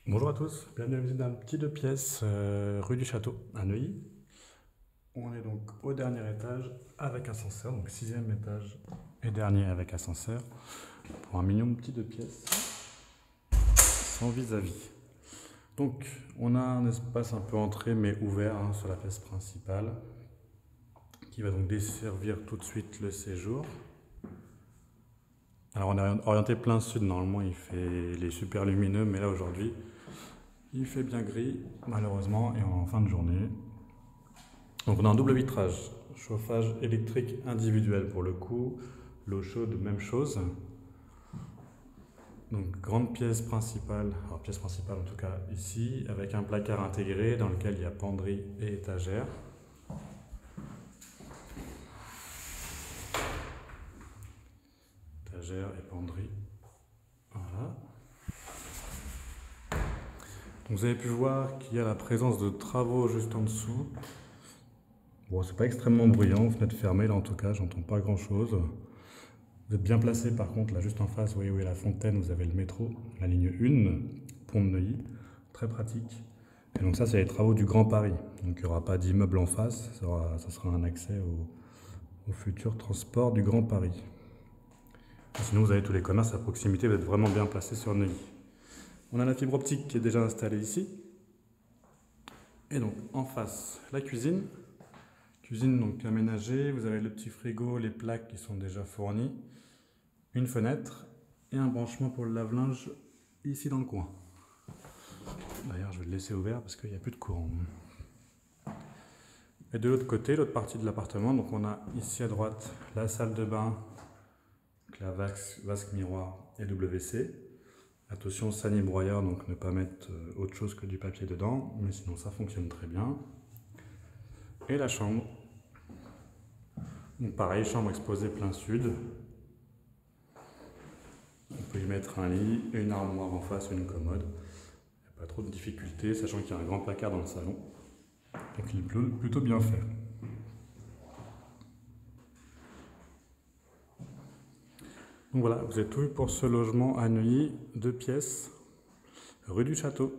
Bonjour à tous, bienvenue à la visite d'un petit deux pièces rue du Château à Neuilly. On est donc au dernier étage avec ascenseur, donc sixième étage et dernier avec ascenseur pour un mignon petit deux pièces sans vis-à-vis. Donc on a un espace un peu entré mais ouvert sur la pièce principale qui va donc desservir tout de suite le séjour. Alors on est orienté plein sud, normalement il est super lumineux mais là aujourd'hui il fait bien gris malheureusement et en fin de journée. Donc on a un double vitrage, chauffage électrique individuel pour le coup, l'eau chaude même chose. Donc grande pièce principale, alors pièce principale en tout cas ici, avec un placard intégré dans lequel il y a penderie et étagère. Étagère et penderie, voilà. Donc vous avez pu voir qu'il y a la présence de travaux juste en dessous. Bon, c'est pas extrêmement bruyant, fenêtre fermée là en tout cas, j'entends pas grand chose. Vous êtes bien placé par contre, là juste en face, vous voyez où est la fontaine, vous avez le métro, la ligne 1, pont de Neuilly, très pratique. Et donc ça, c'est les travaux du Grand Paris. Donc il n'y aura pas d'immeuble en face, ça sera un accès au futur transport du Grand Paris. Et sinon, vous avez tous les commerces à proximité, vous êtes vraiment bien placé sur Neuilly. On a la fibre optique qui est déjà installée ici. Et donc en face, la cuisine. Cuisine donc aménagée, vous avez le petit frigo, les plaques qui sont déjà fournies, une fenêtre et un branchement pour le lave-linge ici dans le coin. D'ailleurs, je vais le laisser ouvert parce qu'il n'y a plus de courant. Et de l'autre côté, l'autre partie de l'appartement, donc on a ici à droite la salle de bain, donc la vasque miroir et WC. Attention, sani broyeur, donc ne pas mettre autre chose que du papier dedans, mais sinon ça fonctionne très bien. Et la chambre. Donc pareil, chambre exposée plein sud. On peut y mettre un lit, une armoire en face, une commode. Il n'y a pas trop de difficultés, sachant qu'il y a un grand placard dans le salon. Donc il est plutôt bien fait. Donc voilà, vous avez tout vu pour ce logement à Neuilly, 2 pièces, rue du Château.